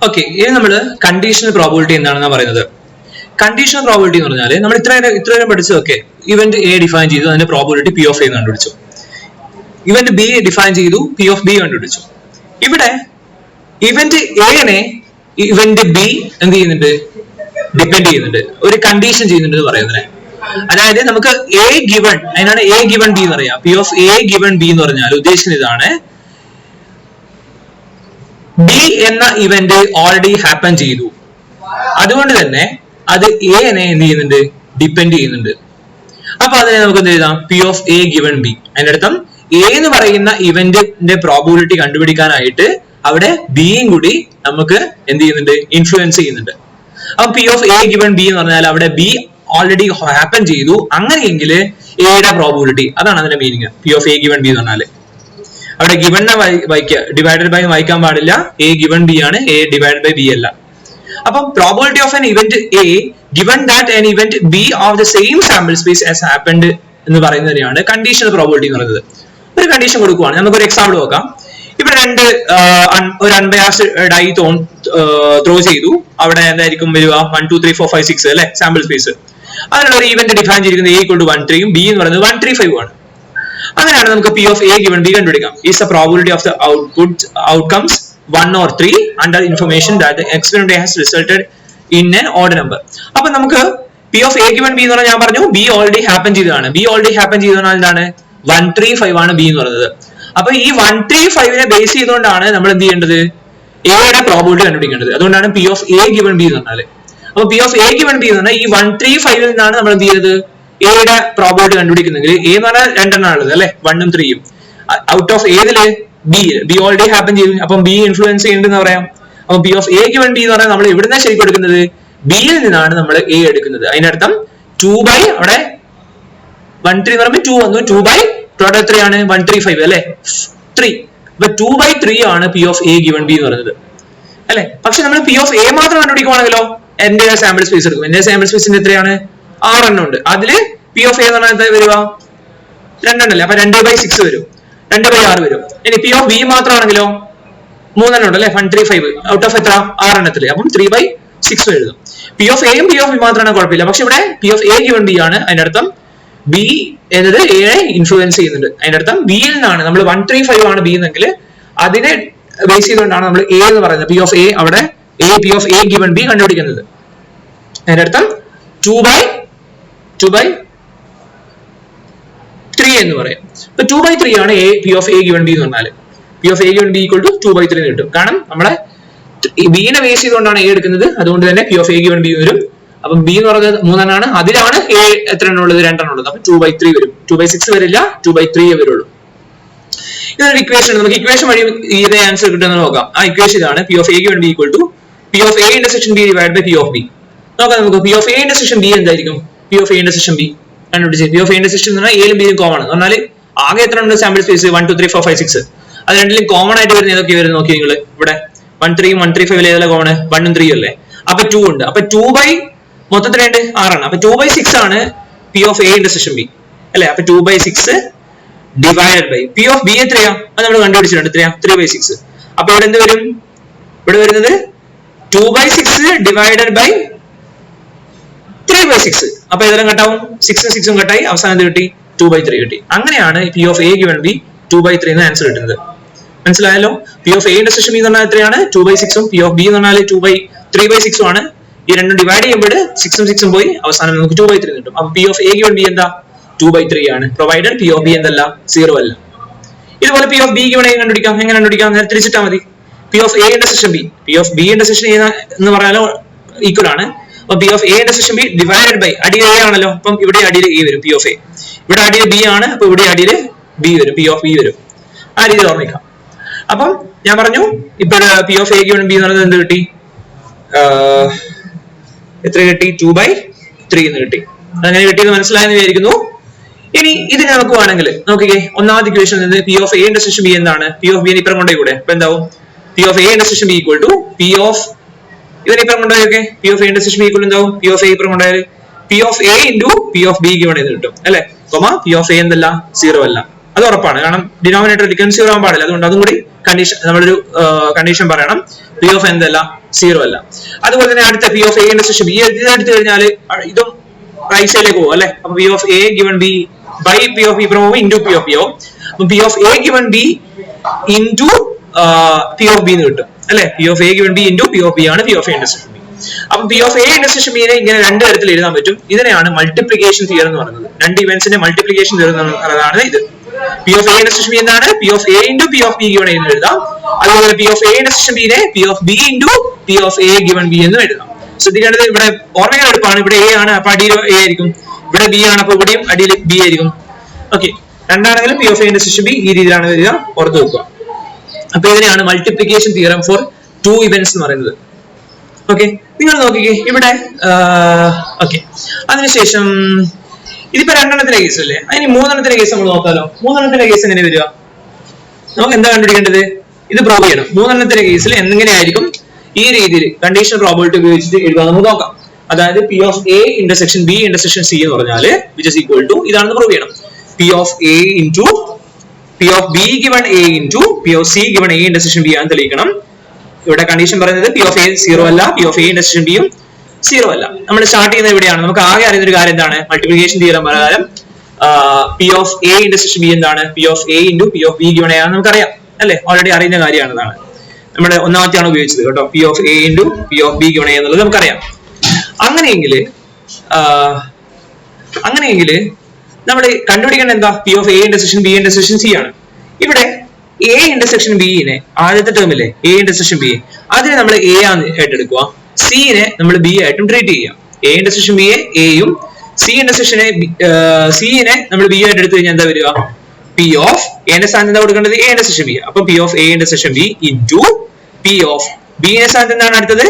Okay, ഇനി നമ്മൾ conditional probability എന്താണെന്ന് പറയുന്നത്. കണ്ടീഷണൽ പ്രോബിലിറ്റി എന്ന് പറഞ്ഞാൽ നമ്മൾ ഇത്രയും പഠിച്ചതൊക്കെ ഇവന്റ് എ ഡിഫൈൻ ചെയ്തു, അതിന്റെ പ്രോബിലിറ്റി പി ഓഫ് എ കണ്ടുപിടിച്ചു. ഇവന്റ് ബി ഡിഫൈൻ ചെയ്തു, പി ഓഫ് ബി കണ്ടുപിടിച്ചു. ഇവിടെ ഇവന്റ് എനെ ഇവന്റ് ബി എന്ത് ചെയ്യുന്നുണ്ട്, ഡിപ്പെൻഡ് ചെയ്യുന്നുണ്ട്, ഒരു കണ്ടീഷൻ ചെയ്യുന്നുണ്ട് എന്ന് പറയുന്നത്. അതായത് നമുക്ക് എ ഗിവൺ, അതിനാണ് എ ഗിവൺ ബി എന്ന് പറയാം. P of A given B എന്ന് പറഞ്ഞാൽ ഉദ്ദേശിക്കുന്നത് ഇതാണ്, ബി എന്ന ഇവന്റ് ഓൾറെഡി ഹാപ്പൻ ചെയ്തു, അതുകൊണ്ട് തന്നെ അത് എനെ എന്ത് ചെയ്യുന്നുണ്ട്, ഡിപ്പെൻഡ് ചെയ്യുന്നുണ്ട്. അപ്പൊ അതിനെ നമുക്ക് എന്ത് എഴുതാം, P of A given B. അതിന്റെ അർത്ഥം എ എന്ന് പറയുന്ന ഇവന്റിന്റെ പ്രോബിലിറ്റി കണ്ടുപിടിക്കാനായിട്ട് അവിടെ ബിയും കൂടി നമുക്ക് എന്ത് ചെയ്യുന്നുണ്ട്, ഇൻഫ്ലുവൻസ് ചെയ്യുന്നുണ്ട്. അപ്പൊ P of A given B എന്ന് പറഞ്ഞാൽ അവിടെ ബി ഓൾറെഡി ഹാപ്പൻ ചെയ്തു, അങ്ങനെയെങ്കിൽ എയുടെ പ്രോബിലിറ്റി, അതാണ് അതിന്റെ meaning. P of A given B എന്ന് പറഞ്ഞാല് അവിടെ ഗിവണിനെ വായിക്കുക, ഡിവൈഡഡ് ബൈ വായിക്കാൻ പാടില്ല. എ ഗിവൺ ബി ആണ്, എ ഡിവൈഡഡ് ബൈ ബി അല്ല. അപ്പം probability of N event A given that N event B of the same sample space as happened എന്ന് പറയുന്നതിനെയാണ് കണ്ടീഷണൽ പ്രോബിലിറ്റി എന്ന് പറയുന്നത്. ഒരു കണ്ടീഷൻ കൊടുക്കുവാണ്, നമുക്കൊരു എക്സാമ്പിൾ നോക്കാം. ഇവിടെ ഒരു അൺബയാസ്ഡ് ഡൈ ത്രോ ചെയ്തു, അവിടെ എന്തായിരിക്കും വരിക, 1 2 3 4 5 6 അല്ലെ സാമ്പിൾ സ്പേസ്. അതിനുള്ള ഒരു ഇവന്റ് ഡിഫൈൻ ചെയ്തിരിക്കുന്നത് എ = 1 3 ബി എന്ന് പറയുന്നത് 1 3 5 ആണ്. അങ്ങനെയാണ് നമുക്ക് P of A given B കണ്ടുപിടിക്കാം. Is the probability of the outcomes 1 or 3 under information that the experiment has resulted in an odd number. അപ്പൊ നമുക്ക് P of A given B എന്ന് പറഞ്ഞാൽ ഞാൻ പറഞ്ഞു ബി ഓൾറെഡി ഹാപ്പൻ ചെയ്തതാണ്. B already happen ചെയ്തതാണ് എന്താണ്, 1 3 5 ആണ് ബി എന്ന് പറയുന്നത്. അപ്പൊ ഈ 1 3 5 ബേസ് ചെയ്തുകൊണ്ടാണ് നമ്മൾ എന്ത് ചെയ്യേണ്ടത്, എയുടെ പ്രോബിലിറ്റി കണ്ടുപിടിക്കേണ്ടത്. അതുകൊണ്ടാണ് P of A given B എന്ന് പറഞ്ഞാൽ. അപ്പൊ P of A given B എന്ന് പറഞ്ഞാൽ ഈ 1 3 5 നിന്നാണ് നമ്മൾ എന്ത് ചെയ്യുന്നത്, എയുടെ പ്രോബിലിറ്റി കണ്ടുപിടിക്കുന്നെങ്കിൽ. എ എന്ന് പറഞ്ഞാൽ രണ്ടെണ്ണാണുള്ളത് അല്ലെ, 1 ഉം 3 ഉം. ഔട്ട് ഓഫ് ഏതില്, ബി ഓൾറെഡി ഹാപ്പൻ ചെയ്തു, അപ്പം ബി ഇൻഫ്ലുവൻസ് ചെയ്യുന്നുണ്ടെന്ന് പറയാം. അപ്പൊ P of A given B എന്ന് പറഞ്ഞാൽ നമ്മൾ എവിടുന്ന ശരിക്കും എടുക്കുന്നത്, ബിയിൽ നിന്നാണ് നമ്മൾ എ എടുക്കുന്നത്. അതിന്റെ അർത്ഥം 2 by അവിടെ 1 3 എന്ന് പറയുമ്പോൾ 2 വന്നു, 2 by ടോട്ടൽ എത്രയാണ്, 1 3 5 അല്ലെ, 3. അപ്പൊ 2 by 3 ആണ് P of A given B എന്ന് പറയുന്നത് അല്ലെ. പക്ഷെ നമ്മൾ പി ഓഫ് എ മാത്രം കണ്ടുപിടിക്കുവാണെങ്കിലോ, എന്റെ സാമ്പിൾ സ്പേസ് എടുക്കും. എന്റെ സാമ്പിൾ സ്പേസിന്റെ എത്രയാണ്, 6 എണ്ണം ഉണ്ട്. അതില് പി ഓഫ് എ എന്ന് പറഞ്ഞാൽ വരിക 2 എണ്ണല്ലേ, അപ്പൊ 2 by 6 വരും, 2 by 6 വരും. ഇനി പി ഓഫ് ബി മാത്രമാണെങ്കിലോ 3 എണ്ണം ഉണ്ട് അല്ലെ, 1 3 5 ഔട്ട് ഓഫ് എത്ര, 6 എണ്ണത്തില്, അപ്പം 3 by 6 എഴുതും. പി ഓഫ് എയും പി ഓഫ് ബി മാത്രമാണ് കുഴപ്പമില്ല. പക്ഷെ ഇവിടെ P of A given B ആണ്, അതിന്റെ അർത്ഥം ബി എന്നത് എയെ ഇൻഫ്ലുവൻസ് ചെയ്യുന്നുണ്ട്. അതിന്റെ അർത്ഥം ബിയിൽ നിന്നാണ് നമ്മൾ 1 3 5 ആണ് ബി എന്നെങ്കിൽ അതിനെ ബേസ് ചെയ്തുകൊണ്ടാണ് നമ്മൾ എ എന്ന് പറയുന്നത്. പി ഓഫ് എ അവിടെ P of A given B കണ്ടുപിടിക്കുന്നത്. അതിന്റെ അർത്ഥം 2 by 3 എന്ന് പറയാം. ഇപ്പൊ 2 by 3 ആണ് P of A given B എന്ന് പറഞ്ഞാൽ. P of A given B = 2 by 3 എന്ന് കിട്ടും. കാരണം നമ്മളെ ബിനെ ബേസ് ചെയ്തുകൊണ്ടാണ് എ എടുക്കുന്നത്, അതുകൊണ്ട് തന്നെ P of A given B വരും. അപ്പം ബി എന്ന് പറയുന്നത് 3 എണ്ണമാണ്, അതിലാണ് എ എത്ര എണ്ണം ഉള്ളത്, 2 എണ്ണം ഉള്ളത്. അപ്പൊ 2 by 3 വരും. 2 by 6 വരില്ല, 2 by 3 വരുള്ളൂ. ഇതൊരു ഇക്വേഷൻ. നമുക്ക് ഇക്വേഷൻ വഴി ഇതേ ആൻസർ കിട്ടുമെന്ന് നോക്കാം. ആ ഇക്വേഷൻ ഇതാണ്, P of A given B = P of A intersection B divide by P of B. നോക്കാം നമുക്ക് P of A intersection B എന്തായിരിക്കും. P of A intersection B കണ്ടുപിടിച്ച്, പി ഓഫ് എ ഇന്റർസെക്ഷൻ എന്ന് പറഞ്ഞാൽ എയിലും ബിയും കോമൺ ആണ്. എന്നാൽ ആകെ എത്ര ഉണ്ട് സാമ്പിൾ സ്പേസ്, 1 2 3 4 5 6. അത് രണ്ടിലും കോമൺ ആയിട്ട് വരുന്ന ഏതൊക്കെ വരും നോക്കി നിങ്ങൾ. ഇവിടെ 1 3 1 3 5 ഏതെല്ലാം കോമൺ, 1 ഉം 3 അല്ലേ. അപ്പൊ 2 ഉണ്ട്. അപ്പൊ 2 by മൊത്തത്തിൽ 6 ആണ്. അപ്പൊ 2 by 6 ആണ് P of A intersection B അല്ലെ. അപ്പൊ 2 by 6 divided by P of B എത്രയാ, അത് നമ്മൾ കണ്ടുപിടിച്ചിട്ടുണ്ട്, എത്രയാ, 3 by 6. അപ്പൊ ഇവിടെ എന്ത് വരും, ഇവിടെ വരുന്നത് 2 by 6 ഡിവൈഡഡ് ബൈ 3 by 6. അപ്പൊ ഏതെല്ലാം കട്ടാവും, 6 ഉം 6 ഉം കട്ടായി, അവസാനം കിട്ടി 2 by 3 കിട്ടി. അങ്ങനെയാണ് P of A given B 2 by 3 എന്ന് ആൻസർ കിട്ടുന്നത്. മനസ്സിലായല്ലോ. P of A intersection B എന്ന് പറഞ്ഞാൽ എത്രയാണ്, 2 by 6 ഉം പി ഓഫ് ബി എന്ന് പറഞ്ഞാൽ 3 by 6 ആണ്. ഈ രണ്ടും ഡിവൈഡ് ചെയ്യുമ്പോൾ 6 ഉം 6 ഉം പോയി, അവസാനം നമുക്ക് 2 by 3 കിട്ടും. അപ്പൊ P of A given B എന്താ, 2 by 3 ആണ്, പ്രൊവൈഡഡ് പി ഓഫ് ബി എന്തല്ല, 0 അല്ല. ഇതുപോലെ P of B given A കണ്ടുപിടിക്കാം. എങ്ങനെ കണ്ടുപിടിക്കാം, നേരെ തിരിച്ചിട്ടാൽ മതി. P of A intersection B, P of B intersection എന്ന് പറയാനോ ഈക്വൽ ആണ്. അപ്പൊ P of A intersection B divided by അടിയിൽ എ ആണല്ലോ, അപ്പം ഇവിടെ അടിയിൽ എ വരും. പി ഓഫ് എ ഇവിടെ അടിയിൽ ബി ആണ്, അപ്പൊ ഇവിടെ അടിയിൽ ബി വരും, പി ഓഫ് ബി വരും. ആ രീതിയിൽ ഓർമ്മിക്കാം. അപ്പം ഞാൻ പറഞ്ഞു ഇപ്പൊ P of A given B എന്ന് പറയുന്നത് എന്ത് കിട്ടി, എത്ര കിട്ടി, 2 by 3 എന്ന് കിട്ടി. അങ്ങനെ കിട്ടിയത് മനസ്സിലായെന്ന് വിചാരിക്കുന്നു. ഇനി ഇതിന് നമുക്ക് വേണമെങ്കിൽ നോക്കിക്കേ, ഒന്നാമത്തെ ഇക്വേഷൻ നിന്ന് P of A intersection B എന്താണ്, പി ഓഫ് ബി ഇപ്പുറം കൊണ്ടേ കൂടെ. അപ്പൊ എന്താവും, P of A intersection B = P of ഇതിനെ ഇപ്പുറം കൊണ്ടുപോയൊക്കെ, P of A intersection B എന്താവും, പി ഓഫ് എ ഇപ്പുറം കൊണ്ടുപോയാൽ P of A into P of B given എന്ന് കിട്ടും അല്ലെ. പി ഓഫ് എ എന്തല്ല, 0 അല്ല. അത് ഉറപ്പാണ്, കാരണം ഡിനോമിനേറ്റർ സീറോ ആവാൻ പാടില്ല. അതുകൊണ്ട് അതും കൂടി കണ്ടീഷൻ, നമ്മളൊരു കണ്ടീഷൻ പറയണം, പി ഓഫ് എന്തല്ല, സീറോ അല്ല. അതുപോലെ തന്നെ അടുത്ത P of A intersection B എടുത്തു കഴിഞ്ഞാൽ ഇതും റൈറ്റ് സൈഡിലേക്ക് പോകും അല്ലെ. അപ്പൊ P of A given B by P of B prove into P of B ആവും. P of A given B into P of B എന്ന് കിട്ടും അല്ലെ. P of A given B into P of B ആണ് P of A intersection B. അപ്പൊ P of A intersection ബിനെ ഇങ്ങനെ രണ്ട് തരത്തിൽ എഴുതാൻ പറ്റും. ഇതിനെയാണ് മൾട്ടിപ്ലിക്കേഷൻ തിയറം എന്ന് പറയുന്നത്. രണ്ട് ഇവന്റ്സിന്റെ മൾട്ടിപ്ലിക്കേഷൻ തിയറം എന്നതാണ് ഇത്. P of A intersection B എന്താണ്? P of A into P of B given എന്ന് എഴുതാം. അതുപോലെ പി ഓഫ് എ ഇന്റർസെക്ഷൻ ബിനെ P of B into P of A given B എന്ന് എഴുതാം. ശ്രദ്ധിക്കേണ്ടത് ഇവിടെ ഓർമ്മകൾ എടുപ്പാണ്. ഇവിടെ എ ആണ്, അപ്പൊ അടിയിൽ എ ആയിരിക്കും. ഇവിടെ ബി ആണ്, അപ്പൊ ഇവിടെയും അടിയിൽ ബി ആയിരിക്കും. ഓക്കെ, രണ്ടാണെങ്കിലും P of A intersection B ഈ രീതിയിലാണ് വരിക, ഓർത്ത് വെക്കുക. അപ്പൊ ഇതിനെയാണ് multiplication theorem for two events എന്ന് പറയുന്നത്. ഓക്കെ, നിങ്ങൾ നോക്കിക്കേ ഇവിടെ. ഓക്കെ, അതിനുശേഷം ഇതിപ്പോ രണ്ടെണ്ണത്തിന്റെ കേസ് അല്ലേ, അതിന് മൂന്നെണ്ണത്തിന്റെ കേസ് നമ്മൾ നോക്കാലോ. മൂന്നെണ്ണത്തിന്റെ കേസ് എങ്ങനെ വരിക? നമുക്ക് എന്താ കണ്ടുപിടിക്കേണ്ടത്? ഇത് പ്രൂവ് ചെയ്യണം. മൂന്നെണ്ണത്തിന്റെ കേസിൽ എങ്ങനെയായിരിക്കും ഈ രീതിയിൽ കണ്ടീഷണൽ പ്രോബബിലിറ്റി ഉപയോഗിച്ചിട്ട് എഴുതാൻ നമുക്ക് നോക്കാം. അതായത് P of A intersection B intersection C എന്ന് പറഞ്ഞാല് വിച്ച് ഇസ് ഈക്വൽ ടു ഇതാണെന്ന് പ്രൂവ് ചെയ്യണം. P of A into P of B given A into P of C given A intersection B ആണെന്ന് തെളിയിക്കണം. ഇവിടെ കണ്ടീഷൻ പറയുന്നത് പി ഓഫ് എ സീറോ അല്ല, P of A intersection ബിയും zero അല്ല. നമ്മൾ സ്റ്റാർട്ട് ചെയ്യുന്നത് എവിടെയാണ്? നമുക്ക് ആകെ അറിയുന്ന ഒരു കാര്യം എന്താണ്? മൾട്ടിപ്ലിക്കേഷൻ തിയറം പ്രകാരം P of A intersection B എന്താണ്? P of A into P of B given A ആണെന്ന് നമുക്കറിയാം അല്ലെ, ഓൾറെഡി അറിയുന്ന കാര്യമാണെന്നാണ്. നമ്മുടെ ഒന്നാമത്തെയാണ് ഉപയോഗിച്ചത് കേട്ടോ, P of A into P of B given A എന്നുള്ളത് നമുക്കറിയാം. അങ്ങനെയെങ്കിൽ നമ്മൾ കണ്ടുപിടിക്കേണ്ട എന്താ? P of A intersection B intersection C ആണ്. ഇവിടെ എ ഇന്റർസെക്ഷൻ ബിനെ, ആദ്യത്തെ ടേമില്ലേ എ ഇന്റർസെക്ഷൻ ബി, അതിനെ നമ്മൾ എ ആയിട്ട് എടുക്കുക, സിനെ നമ്മൾ ബി ആയിട്ടും ട്രീറ്റ് ചെയ്യാം. എ ഇന്റർസെക്ഷൻ ബിയെ എയും സി ഇന്റർസെക്ഷനെ സിനെ നമ്മൾ ബി ആയിട്ട് എടുത്തു കഴിഞ്ഞാൽ എന്താ വരിക? പി ഓഫ് എന്റെ സ്ഥാനത്ത് എന്താ കൊടുക്കേണ്ടത്? A intersection B. അപ്പൊ P of A intersection B into P of ബിന്റെ സ്ഥാനത്ത് എന്താണ് അടുത്തത്?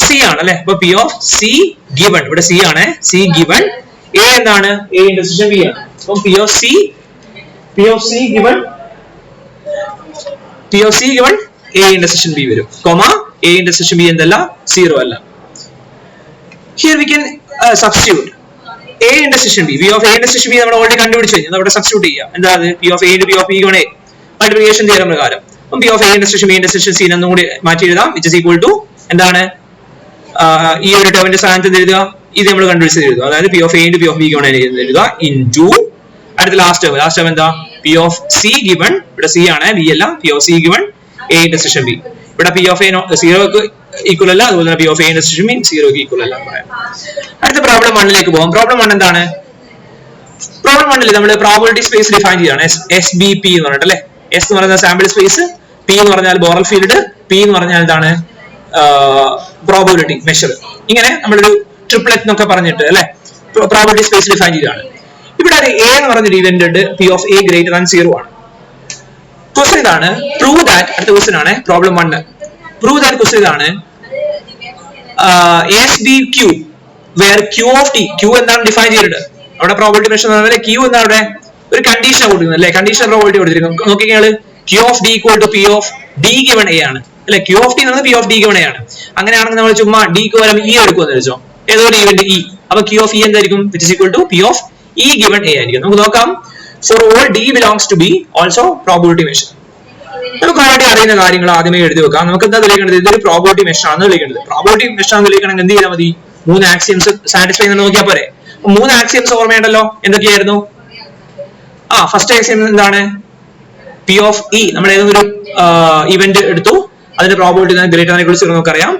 സി ആണ് അല്ലെ. അപ്പൊ പി ഓഫ് സി ഗിവൺ, ഇവിടെ സി ആണ്, സി ഗിവൺ എ എന്താണ്? എ ഇന്റർസെക്ഷൻ ബി ആണ്. അപ്പൊ P of C given A intersection B വരും, കോമ എ ഇന്റർസെക്ഷൻ ബി എന്തല്ല, സീറോ അല്ല. Here we can substitute A intersection B. P of A intersection B നമ്മൾ already കണ്ടുപിടിച്ചു കഴിഞ്ഞാൽ അവിടെ സബ്സ്റ്റിറ്റ്യൂട്ട് ചെയ്യാം. എന്താ? P of A P of B ഗുണ എ മൾട്ടിപ്ലിക്കേഷൻ തിയറം പ്രകാരം P of A intersection B intersection C എന്നും കൂടി മാറ്റി എഴുതാം. വിച്ച് ഇസ് ഈക്വൽ ടു എന്താണ്? ഈ ഒരു ടേമിന്റെ സ്ഥാനത്ത് എഴുതുക, ഇത് നമ്മൾ കണ്ടുപിടിച്ച് എഴുതുക. അതായത് P of A P of B ഗുണ എഴുതുക ഇൻറ്റു അടുത്ത ലാസ്റ്റ് ടേം എന്താ? പി ഓഫ് സി ഗിവൺ, ഇവിടെ സി ആണ് ബി അല്ല, P of C given A intersection B. ഇവിടെ പി ഓഫ് എ സീറോക്ക് ഈക്വൽ അല്ല, അതുപോലെ തന്നെ P of A intersection B സീറോക്ക് ഈക്വൽ അല്ല പറയാം. അടുത്ത പ്രോബ്ലം 1ലേക്ക് പോകാം. പ്രോബ്ലം 1 എന്താണ്? പ്രോബ്ലം 1 നമ്മൾ പ്രോബബിലിറ്റി സ്പേസ് ഡിഫൈൻ ചെയ്യാണ്, എസ് ബി പി എന്ന് പറഞ്ഞിട്ട് അല്ലെ. എസ് എന്ന് പറയുന്ന സാമ്പിൾ സ്പേസ്, പി എന്ന് പറഞ്ഞാൽ ബോറൽ ഫീൽഡ്, പി എന്ന് പറഞ്ഞാൽ എന്താണ്? Probability measure. ഇങ്ങനെ നമ്മളൊരു ട്രിപ്ലെറ്റ് എന്നൊക്കെ പറഞ്ഞിട്ട് അല്ലെ പ്രോബബിലിറ്റി സ്പേസ് ഡിഫൈൻ ചെയ്താണ്. ഇവിടെ ഒരു എ എന്ന് പറഞ്ഞൊരു ഇവന്റ് ഉണ്ട്, P of A greater than 0 ആണ്. ക്വസ്റ്റ്യൻ ഇതാണ്, പ്രൂവ് ദാറ്റ്. അടുത്ത ക്വസ്റ്റ്യൻ ആണ് പ്രോബ്ലം 1. പ്രൂവ് ദാറ്റ് ക്വസ്റ്റ്യൻ ഇതാണ്, S B Q where Q of T, Q എന്താണ് ഡിഫൈൻ ചെയ്തിട്ടുണ്ട് അവിടെ പ്രോബബിലിറ്റി മെഷർ എന്ന് പറഞ്ഞാൽ ക്യൂ എന്താ അവിടെ ഒരു കണ്ടീഷൻ കൊടുക്കുന്നത് അല്ലെ, കണ്ടീഷൻ പ്രോബബിലിറ്റി കൊടുത്തിരിക്കുന്നത്. നോക്കിയാൽ Q of D equal to P of D given A ആണ് അല്ലെ. ക്യൂ ഓഫ് ടി എന്നത് P of D given A ആണ്. അങ്ങനെയാണെങ്കിൽ നമ്മൾ ചുമ്മാ ഡിക്ക് പകരം ഇ എടുക്കുമെന്ന് വെച്ചോ, ഏതോ ഒരു ഇവന്റ് ഇ. അപ്പൊ ക്യൂ ഓഫ് ഇ എന്തായിരിക്കും? Which is equal to P of E given A ആയിരിക്കും. നമുക്ക് നോക്കാം. For all D belongs to B also probability measure. നമുക്ക് ഓൾറെഡി അറിയുന്ന കാര്യങ്ങൾ ആദ്യമേ എഴുതി വെക്കാം. നമുക്ക് എന്താ തെളിയിക്കേണ്ടത്? ഇതൊരു പ്രോബബിലിറ്റി മെഷർ ആണെന്ന് തെളിയിക്കേണ്ടത്. പ്രോബബിലിറ്റി മെഷർ ആണെന്ന് തെളിയിക്കണമെങ്കിൽ എന്ത് ചെയ്താൽ മതി? 3 ആക്സിയംസ് സാറ്റിസ്ഫൈ ചെയ്യുന്ന നോക്കിയാൽ പോരെ. 3 ആക്സിയംസ് ഓർമ്മയുണ്ടല്ലോ, എന്തൊക്കെയായിരുന്നു? ഫസ്റ്റ് ആക്സിയം എന്താണ്? P of E. നമ്മൾ ഏതൊരു ഇവന്റ് എടുത്തു, അതിന്റെ probability greater than equal to 0 നമുക്കറിയാം.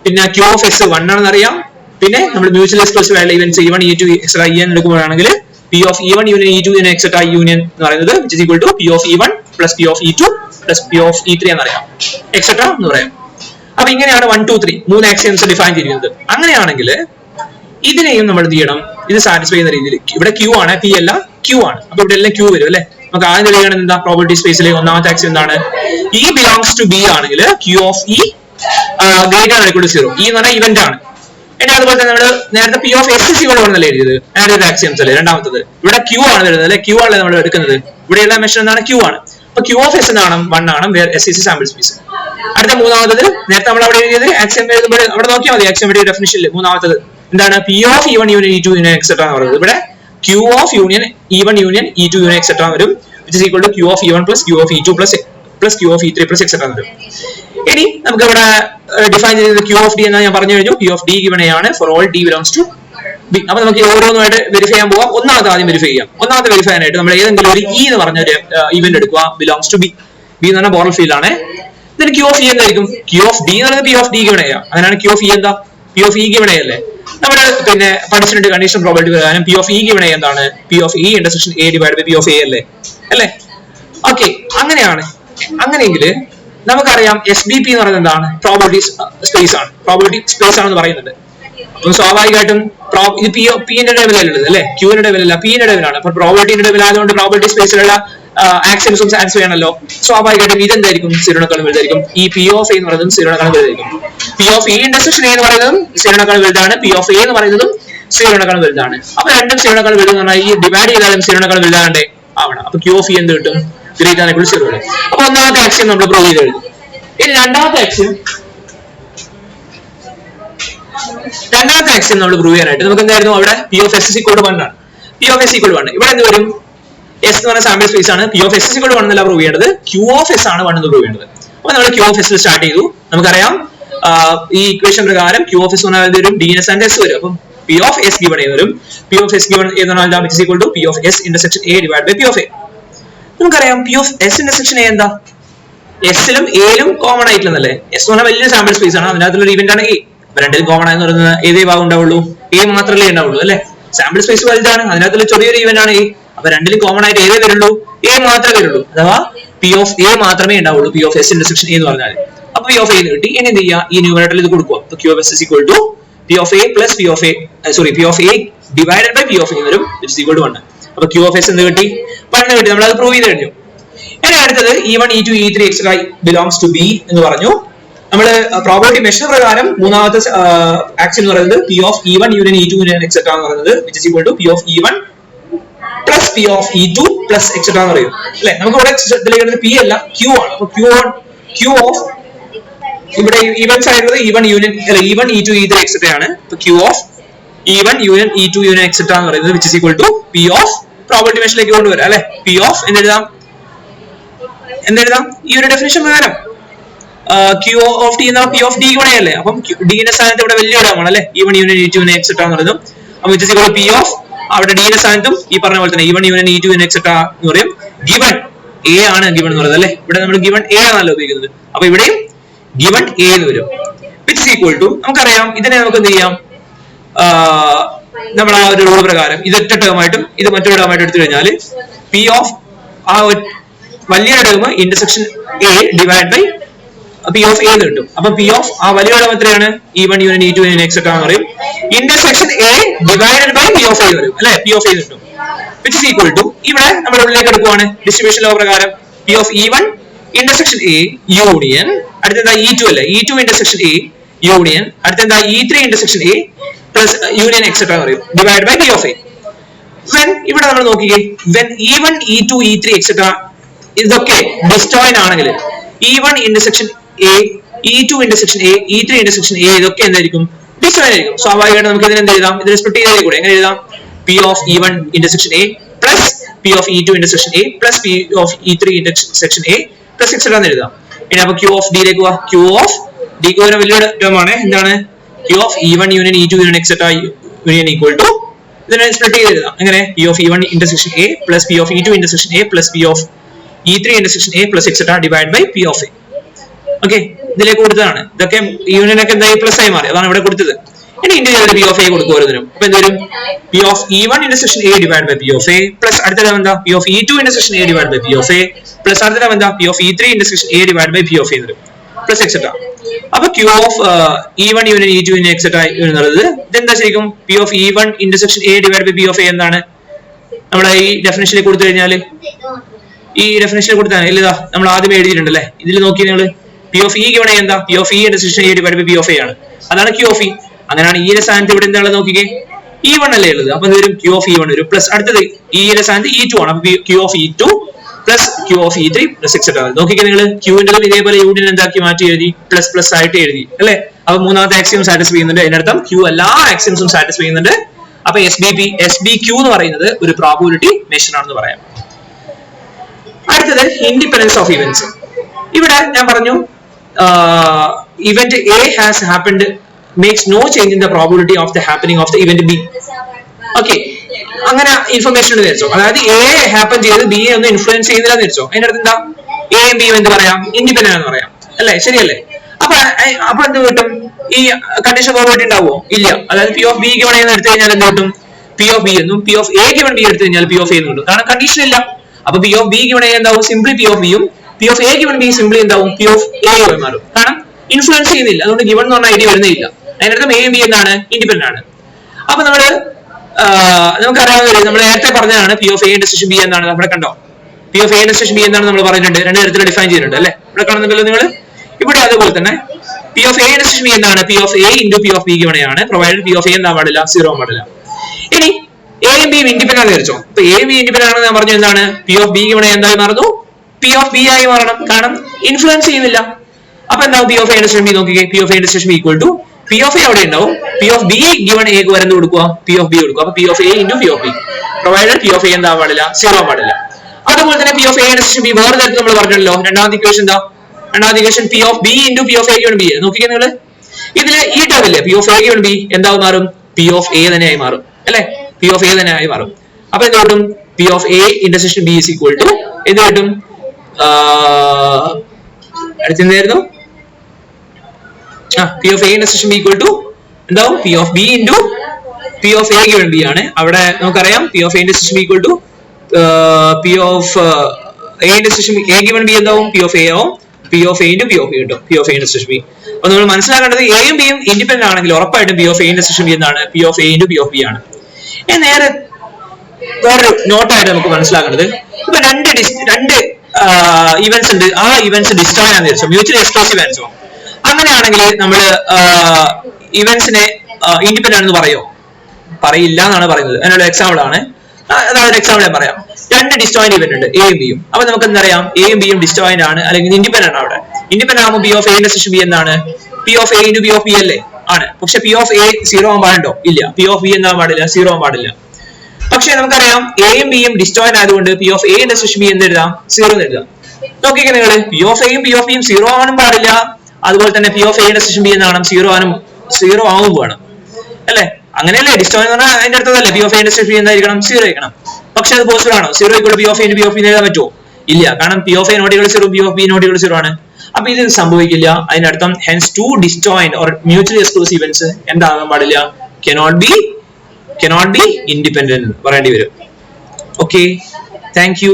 പിന്നെ ക്യൂ ഓഫ് എസ് 1 ആണെന്ന് അറിയാം. പിന്നെ നമ്മൾ മ്യൂച്വൽ എക്സ്ക്ലൂസീവ് ആയിട്ടുള്ള events E1 E2 etcetera EN എടുക്കുമ്പോഴാണെങ്കിൽ P of E1 union E2 etcetera union എന്ന് പറയുന്നത് which is equal to P of E1 plus P of E2 plus P of E3 എന്നറിയാം, et cetera എന്ന് പറയാം. അപ്പൊ ഇങ്ങനെയാണ് 1 2 3 3 ആക്സിയംസ് ഡിഫൈൻ ചെയ്തിരിക്കുന്നത്. അങ്ങനെയാണെങ്കിൽ ഇതിനെയും നമ്മൾ എന്ത് ചെയ്യണം? ഇത് സാറ്റിസ്ഫൈ ചെയ്യുന്ന രീതിയിൽ. ഇവിടെ ക്യൂ ആണ്, പി അല്ല, ക്യൂ ആണ്. അപ്പൊ ഇവിടെ എല്ലാം ക്യൂ വരും അല്ലെ. നമുക്ക് ആദ്യം തെളിയിക്കണം എന്താ? പ്രോബബിലിറ്റി സ്പേസിലെ ഒന്നാമത്തെ ആക്സിയം എന്താണ്? ഇ ബിലോങ്സ് ടു ബി ആണെങ്കിൽ Q of E greater than equal to 0. E എന്ന് പറഞ്ഞാൽ ഇവന്റ് ആണ്. ഇനി അതുപോലെ തന്നെ നമ്മൾ നേരത്തെ പി ഓഫ് എസ് ഇവിടെ പറഞ്ഞല്ലേ എഴുതിയത്, ആൻഡ് ആക്സിയംസ് അല്ലേ രണ്ടാമത്തത്. ഇവിടെ ക്യൂ ആണ് വരുന്നത് അല്ലെ, ക്യൂ ആണ് നമ്മൾ എടുക്കുന്നത്. ഇവിടെയുള്ള മെഷർ എന്താണ്? ക്യൂ ആണ്. അപ്പൊ ക്യൂ ഓഫ് എസ് എന്താണ്? 1 ആണ്, where S is sample space. അടുത്ത മൂന്നാമത്തത് നേരത്തെ നമ്മൾ അവിടെ എഴുതിയത് ആക്സിയം എഴുതുമ്പോൾ അവിടെ നോക്കിയാൽ മതി. ആക്സിയം ഡെഫിനിഷനിൽ മൂന്നാമത്തത് എന്താണ്? P of E1 union E2 et cetera എന്ന് പറയുന്നത്. ഇവിടെ Q of union E1 union E2 union etc. വരും, which is equal to Q of E1 plus Q of E2 plus Q of E3 plus etc. വരും. ഇനി നമുക്ക് ഇവിടെ define ചെയ്തത് Q of D എന്നാണ് ഞാൻ പറഞ്ഞു കഴിഞ്ഞു. Q of D given A ആണ് for all D belongs to B. അപ്പൊ നമുക്ക് ഓരോന്നുമായിട്ട് വെരിഫൈ ചെയ്യാൻ പോവാം. ഒന്നാമത്തെ ആദ്യം വെരിഫൈ ചെയ്യാം. ഒന്നാമത്തെ വെരിഫൈ ചെയ്യാനായിട്ട് നമ്മൾ ഏതെങ്കിലും ഒരു E എന്ന് പറഞ്ഞ ഒരു ഇവന്റ് എടുക്കുക, ബിലോങ്സ് ടു ബി. ബി എന്ന് പറഞ്ഞാൽ ബോറൽ ഫീൽഡ് ആണ്. ഇതിന് Q of E എന്തായിരിക്കും? Q of D എന്നുള്ളത് P of D given A. അങ്ങനെയാണ് Q of E എന്താ? P of E given A അല്ലേ? നമ്മൾ പിന്നെ പഠിച്ചിട്ടുണ്ട് കണ്ടീഷൻ പ്രോബബിലിറ്റി പ്രകാരം P of E given A എന്താണ്? P of E intersection A divide by P of A അല്ലേ? അല്ലേ? ഓക്കെ, അങ്ങനെയാണ്. അങ്ങനെയെങ്കിൽ നമുക്കറിയാം SBP എന്ന് പറയുന്നത് എന്താണ്? പ്രോബബിലിറ്റി സ്പേസ് ആണ്. പ്രോബബിലിറ്റി സ്പേസ് ആണെന്ന് പറയുന്നുണ്ട്. അപ്പം സ്വാഭാവികമായിട്ടും ഇത് പിന്റെ ലെവലുള്ളത് അല്ലെ, ക്യൂവിന്റെ ലെവലല്ല, പിന്റെ ലെവലാണ്. അപ്പൊ പ്രോബബിലിറ്റിന്റെ ലെവൽ ആയതുകൊണ്ട് പ്രോബബിലിറ്റി സ്പേസിലുള്ള ആക്സിയംസും സാറ്റിസ്ഫൈ ആണല്ലോ. സ്വാഭാവികമായിട്ടും ഇതെന്തായിരിക്കും? സീറോനേക്കാൾ വലുതായിരിക്കും. ഈ P of A എന്ന് പറയുന്നതും സീറോനേക്കാൾ വലുതായിരിക്കും. P of E intersection A എന്ന് പറയുന്നതും സീറോനേക്കാൾ വലുതാണ്. P of A എന്ന് പറയുന്നതും സീറോനേക്കാൾ വലുതാണ്. അപ്പൊ രണ്ടും സീറോനേക്കാൾ വലുതെന്ന് പറഞ്ഞാൽ ഈ ഡിവൈഡ് ചെയ്താലും സീറോനേക്കാൾ വലുതാണ്ടേ ആവണം. അപ്പൊ Q of E എന്ത് കിട്ടും? Greater than equal 0. അപ്പൊ ഒന്നാമത്തെ ആക്സിയം നമ്മൾ പ്രൂവ് ചെയ്ത് എഴുതും. ഇനി രണ്ടാമത്തെ ആക്സിയം നമ്മൾ പ്രൂവ് ചെയ്യാനായിട്ട് നമുക്ക് എന്തായിരുന്നു? അവിടെ P of S is equal to 1 ആണ്. P of S equal to 1. ഇവിടെ എന്ത് വരും? S എന്ന് പറഞ്ഞ സാമ്പിൾ സ്പേസ് ആണ്. P of S is equal to 1 എന്നല്ല പ്രൂവ് ചെയ്യേണ്ടത്, Q of S ആണ് 1 എന്ന് പ്രൂവ് ചെയ്യേണ്ടത്. അപ്പൊ നമ്മൾ Q of S സ്റ്റാർട്ട് ചെയ്തു. നമുക്കറിയാം ഈ ഇക്വേഷൻ പ്രകാരം Q of S എന്ന് പറഞ്ഞാൽ വരും DNS and S വരും. അപ്പം P of S given A വരും. P of S given A എന്ന് പറഞ്ഞാൽ which is equal to P of S intersection A divided by P of A. നമുക്കറിയാം P of S intersection A എന്താ? എസിലും എയിലും common ആയിട്ടുള്ളതല്ലേ? S എന്ന് പറഞ്ഞാൽ വലിയ sample space ആണ്, അതിനകത്തുള്ള ഇവന്റ് ആണ് എ. രണ്ടിലും കോമൺ ആയെന്ന് പറയുന്നത് ഏതേ ഭാഗം ഉണ്ടാവുള്ളൂ? എ മാത്രമല്ലേ ഉണ്ടാവുള്ളൂ അല്ലെ? സാമ്പിൾ സ്പേസ് വലുതാണ്, അതിനകത്തുള്ള ചെറിയൊരു ഇവന്റ് ആണ് എ. അപ്പൊ രണ്ടിലും കോമൺ ആയിട്ട് ഏതേ വരുള്ളൂ? എ മാത്രമേ വരുള്ളൂ. അഥവാ P of A മാത്രമേ ഉണ്ടാവുള്ളൂ P of S intersection A എന്ന് പറഞ്ഞാൽ. അപ്പൊ P of A എന്ന് കിട്ടി. ഇനി എന്ത് ചെയ്യുക? ഈ ന്യൂമറേറ്ററിൽ ഇത് കൊടുക്കുക. അപ്പൊ Q of S is equal to P of A plus P of A divided by P of A വരും, which is equal to 1. അപ്പൊ Q of S എന്ത് കിട്ടി? 1 കിട്ടി. നമ്മൾ അത് പ്രൂവ് ചെയ്ത് കഴിഞ്ഞു. ഇനി അടുത്തത് E1 E2 E3 etc. belongs to B എന്ന് പറഞ്ഞു. നമ്മൾ പ്രോബബിലിറ്റി മെഷർ പ്രകാരം മൂന്നാമത്തെ ആക്ഷൻ എന്ന് പറയുന്നത് P of E1 union E2 union etc. എന്ന് പറയുന്നത് which is equal to P of E1 plus P of E2 plus etc. എന്ന് പറയും അല്ലെ? നമുക്ക് ഇവിടെ ഇതിലേക്ക് P അല്ല Q ആണ്. അപ്പൊ Q of ഇവിടെ ഈവൻസ് ആയിരുന്നത് E1 union അല്ല E1 E2 E3 etc. ആണ്. അപ്പൊ Q of E1 union E2 union etc. എന്ന് പറയുന്നത് which is equal to P of probability മെഷറിലേക്ക് കൊണ്ടുവരാം അല്ലെ? P of എന്തെഴുതാം? ഈ ഒരു ഡെഫിനിഷൻ പ്രകാരം Q of D എന്ന P of D കൂടെ അല്ലേ? അപ്പം D ന്റെ സ്ഥാനത്ത് ഇവിടെ വലിയ ഇടമാണ് അല്ലെ? E1 union E2 union etc. എന്ന് പറയുന്നത്. അപ്പൊ which is equal to P of അവിടെ D ന്റെ സ്ഥാനത്തും ഈ പറഞ്ഞ പോലെ തന്നെ E1 union E2 union etc. എന്ന് പറയും. given A ആണ് given എന്ന് പറയുന്നത് അല്ലെ? ഇവിടെ നമ്മൾ given A ആണല്ലോ ഉപയോഗിക്കുന്നത്. അപ്പൊ ഇവിടെയും given A എന്ന് വരും, which is equal to നമുക്കറിയാം ഇതിനെ നമുക്ക് എന്ത് ചെയ്യാം? നമ്മൾ ആ ഒരു റൂൾ പ്രകാരം ഇത് ഒറ്റ ടേം ആയിട്ടും ഇത് മറ്റൊരു ടേം ആയിട്ട് എടുത്തു കഴിഞ്ഞാൽ P of ആ വലിയ term intersection A divide by P of A എന്ന് കിട്ടും. അപ്പൊ P of ആ വലിയ ടേം എത്രയാണ്? E1 union E2 union etc. എന്ന് പറയും. Intersection A divided by P of A വരും അല്ലെ? P of A കിട്ടും, which is equal to ഇവിടെ നമ്മൾ ഉള്ളിലേക്ക് എടുക്കുവാണ് ഡിസ്ട്രിബ്യൂഷൻ ലോ പ്രകാരം P of E1 intersection A union അടുത്തെന്താ? E2 അല്ലേ? E2 ഇന്റർസെക്ഷൻ A യൂണിയൻ അടുത്തെന്താ? E3 intersection A plus union etc. എന്ന് പറയും divide by P of A. when ഇവിടെ നമ്മൾ നോക്കിക്കേ when E1 E2 E3 etc. ഇതൊക്കെ ഡിസ്റ്റോയിന്റ് ആണെങ്കിൽ E1 intersection A E2 intersection A E3 intersection A ഇതൊക്കെ എന്തായിരിക്കും? ഡിസ്റ്റോയിന്റ് ആയിരിക്കും. സ്വാഭാവികമായിട്ട് നമുക്ക് ഇതിനെ എന്ത് എഴുതാം? ഇതിനെ സ്പ്ലിറ്റ് ചെയ്താൽ കൂടെ എങ്ങനെ എഴുതാം? P of E1 intersection A plus P of E2 intersection A plus P of E3 intersection A plus etc. എന്ന് എഴുതാം. ഇനി അപ്പൊ Q of D ലേക്ക് പോവാ. Q of D ക്ക് ഒരു വലിയ ടേം ആണ്. എന്താണ്? Q of E1 union E2 union etc. union equal to ഇതിനെ സ്പ്ലിറ്റ് ചെയ്ത് എഴുതാം. എങ്ങനെ? P of E1 intersection A plus P of E2 intersection A plus P of E3 intersection A plus etc. divided by P of A. Okay, ഇതിലേക്ക് കൊടുത്തതാണ്. ഇതൊക്കെ union ഒക്കെ എന്തായി? Plus ആയി മാറി. അതാണ് ഇവിടെ കൊടുത്തത്. ഇനി ഇന്റീരിയർ P of A കൊടുക്കും ഓരോന്നിനും. അപ്പൊ എന്തുവരും? P of E1 intersection A divided by P of A plus അടുത്ത ടേം എന്താ? P of E2 intersection A divided by P of A plus അടുത്ത ടേം എന്താ? P of E3 intersection A divided by P of A വരും plus etc. അപ്പൊ Q of E1 union E2 union etc. എന്നുള്ളത് ഇതെന്താ ശരിക്കും? P of E1 intersection A divided by P of A എന്താണ്? നമ്മുടെ ഈ ഡെഫിനിഷനിലേക്ക് കൊടുത്തു കഴിഞ്ഞാൽ ഈ ഡെഫിനിഷൻ കൊടുത്താണ് ഇല്ലതാ നമ്മൾ ആദ്യം എഴുതിയിട്ടുണ്ടല്ലേ? ഇതിൽ നോക്കി നിങ്ങൾ P of E given A എന്താ? P of E intersection A divided by P of A ആണ്. അതാണ് Q of E. അങ്ങനെയാണ് ഈ സ്ഥാനത്ത് ഇവിടെ എന്താണ് നോക്കിക്കേ? E1 അല്ലേ ഉള്ളത്. അപ്പൊ വരും Q of E1 വരും പ്ലസ് അടുത്തത് ഈ സ്ഥാനത്ത് E2 ആണ്. അപ്പൊ Q of E2 plus Q of E3 plus etc. നോക്കിക്കേ നിങ്ങൾ Q ഇതേപോലെ യൂണിയൻ എന്താക്കി മാറ്റി എഴുതി പ്ലസ് പ്ലസ് ആയിട്ട് എഴുതി അല്ലെ? അപ്പൊ മൂന്നാമത്തെ ആക്സിയം സാറ്റിസ്ഫൈ ചെയ്യുന്നുണ്ട്. അതിനർത്ഥം Q എല്ലാ ആക്സിയംസും സാറ്റിസ്ഫൈ ചെയ്യുന്നുണ്ട്. അപ്പൊ SBQ എന്ന് പറയുന്നത് ഒരു പ്രോബബിലിറ്റി മെഷർ ആണെന്ന് പറയാം. അടുത്തത് ഇൻഡിപെൻഡൻസ് ഓഫ് ഇവന്റ്സ്. ഇവിടെ ഞാൻ പറഞ്ഞു event A has happened makes no change in the probability of the happening of the event B. Okay, അങ്ങനെ ഇൻഫർമേഷൻ വിചാരിച്ചോ, അതായത് A ഹാപ്പൻ ചെയ്ത് B യെ ഒന്നും ഇൻഫ്ലുവൻസ് ചെയ്യുന്നില്ല എന്ന് വിചാരിച്ചോ, അതിന്റെ അടുത്ത് എന്താ A യും B യും എന്ത് പറയാം, ഇൻഡിപെൻഡന്റ് എന്ന് പറയാം അല്ലെ, ശരിയല്ലേ? അപ്പൊ എന്ത് കിട്ടും, ഈ കണ്ടീഷൻ പ്രോബബിലിറ്റി ഉണ്ടാവുമോ? ഇല്ല. അതായത് P of B given A എന്ന് എടുത്തു കഴിഞ്ഞാൽ എന്ത് കിട്ടും, P of B എന്നും P of A given B എടുത്തു കഴിഞ്ഞാൽ P of A എന്ന് കിട്ടും, കാരണം കണ്ടീഷൻ ഇല്ല. അപ്പൊ P of B given A എന്താവും, സിംപ്ലി P of B യും P of A given B simply എന്താവും, P of A യും മാറും, കാരണം ഇൻഫ്ലുവൻസ് ചെയ്യുന്നില്ല. അതുകൊണ്ട് ഗിവൺ എന്ന് പറഞ്ഞ ഐഡിയ വരുന്നില്ല. അതിനർത്ഥം A യും B എന്താണ്, ഇൻഡിപെൻഡന്റ് ആണ്. അപ്പൊ നമുക്കറിയാവുന്ന നമ്മൾ നേരത്തെ പറഞ്ഞതാണ് P of A intersection B എന്നാണ്. നമ്മുടെ കണ്ടോ, P of A intersection B എന്നാണ് നമ്മൾ പറഞ്ഞിട്ടുണ്ട്, രണ്ട് തരത്തിൽ ഡിഫൈൻ ചെയ്തിട്ടുണ്ട് അല്ലെ, ഇവിടെ കാണുന്നുണ്ടല്ലോ നിങ്ങൾ. ഇവിടെ അതുപോലെ തന്നെ P of A intersection B എന്താണ്, P of A into P of B given ആണ്, പ്രൊവൈഡഡ് P of A എന്താ പാടില്ല, 0 പാടില്ല. ഇനി A യും B ഇൻഡിപെൻഡന്റ് ആണെന്ന് വിചാരിച്ചോ. അപ്പൊ A B ഇൻഡിപെൻഡന്റ് ആണെന്ന് ഞാൻ പറഞ്ഞു, എന്താണ് P of B given എന്തായി മാറുന്നു, P of B ആയി മാറണം, കാരണം ഇൻഫ്ലുവൻസ് ചെയ്യുന്നില്ല. അപ്പൊ എന്താവും, P of A intersection B നോക്കിക്കേ, P of A intersection B equal to P of A അവിടെ ഉണ്ടാവും, P of B given A ക്ക് വരുന്നത് കൊടുക്കുക, P of B കൊടുക്കുക. അപ്പൊ P of A into P of B provided P of A എന്താ പാടില്ല, 0 പാടില്ല. അതുപോലെ തന്നെ P of A intersection B വേറെ തരത്തിൽ നമ്മൾ പറഞ്ഞല്ലോ. രണ്ടാമത്തെ ഇക്വേഷൻ എന്താ, രണ്ടാമത്തെ equation P of B into P of A given B നോക്കിക്കേ നിങ്ങൾ. ഇതില് ഈ ടേമില്ലേ P of A given B എന്താവും മാറും, P of A തന്നെ ആയി മാറും അല്ലെ, P of A തന്നെ ആയി മാറും. അപ്പൊ എന്ത് കിട്ടും, P of A intersection B is equal to എന്ത് കിട്ടും, അടുത്തെന്തായിരുന്നു, P of A intersection B equal to എന്താവും, P of B into P of A given B ആണ്. അവിടെ നമുക്കറിയാം P of A intersection B equal to P of A intersection A given B എന്താവും, P of A ആവും, P of A into P of B കിട്ടും, P of A intersection B. അപ്പൊ നമ്മൾ മനസ്സിലാക്കേണ്ടത് A യും B യും independent ആണെങ്കിൽ ഉറപ്പായിട്ടും P of A intersection B എന്താണ്, P of A into P of B ആണ്. നേരെ വേറൊരു നോട്ടായിട്ട് നമുക്ക് മനസ്സിലാക്കേണ്ടത്, ഇപ്പൊ രണ്ട് ഇവന്റ്സ് ഉണ്ട്, ആ ഇവന്റ്സ് ഡിസ്റ്റോയിൻ ആണെന്ന് വിചാരിച്ചോ, മ്യൂച്വലി എക്സ്ക്ലൂസീവ് ആയിരിച്ചോ. അങ്ങനെയാണെങ്കിൽ നമ്മൾ ഇവന്റ്സിനെ ഇൻഡിപെൻഡന്റ് ആണെന്ന് പറയോ, പറയില്ല എന്നാണ് പറയുന്നത്. അതിനുള്ള എക്സാമ്പിൾ ആണ്, അതായത് എക്സാമ്പിൾ ഞാൻ പറയാം. രണ്ട് ഡിസ്റ്റോയിന്റ് ഇവന്റ് ഉണ്ട് A യും B യും. അപ്പൊ നമുക്ക് എന്തറിയാം, A യും B യും ഡിസ്റ്റോയിന്റ് ആണ്, അല്ലെങ്കിൽ ഇൻഡിപെൻഡന്റ് ആണ്. അവിടെ ഇൻഡിപെൻഡന്റ് ആകുമ്പോൾ P of A intersection B എന്താണ്, P of A into P of B അല്ലേ ആണ്. പക്ഷെ P of A 0 ആവാൻ പാടുണ്ടോ, ഇല്ല. P of B എന്താവാൻ പാടില്ല, 0 ആവാൻ പാടില്ല. പക്ഷെ നമുക്കറിയാം A യും B യും ഡിസ്റ്റോയിന്റ് ആയതുകൊണ്ട് P of A intersection B എന്ത് എഴുതാം, 0 എന്ന് എഴുതാം. നോക്കിക്കേ നിങ്ങൾ, P of A യും P of B യും 0 ആവാനും പാടില്ല, അതുപോലെ തന്നെ P of A intersection B എന്നാണ് 0 ആവും വേണം അല്ലെ. അങ്ങനെയല്ലേ ഡിസ്റ്റോയിന്റ് എന്ന് പറഞ്ഞാൽ അതിന്റെ അടുത്തതല്ലേ P of A intersection B എന്തായിരിക്കണം, 0 ആയിരിക്കണം. പക്ഷെ അത് പോസിബിൾ ആണോ, 0 equal P of A into P of B എഴുതാൻ പറ്റുമോ, ഇല്ല. കാരണം P of A not equal 0, P of B not equal 0 ആണ്. അപ്പൊ ഇത് സംഭവിക്കില്ല. അതിനർത്ഥം hence two disjoint or mutually exclusive events എന്താകാൻ പാടില്ല, cannot be independent പറയേണ്ടി വരും. Okay, thank you.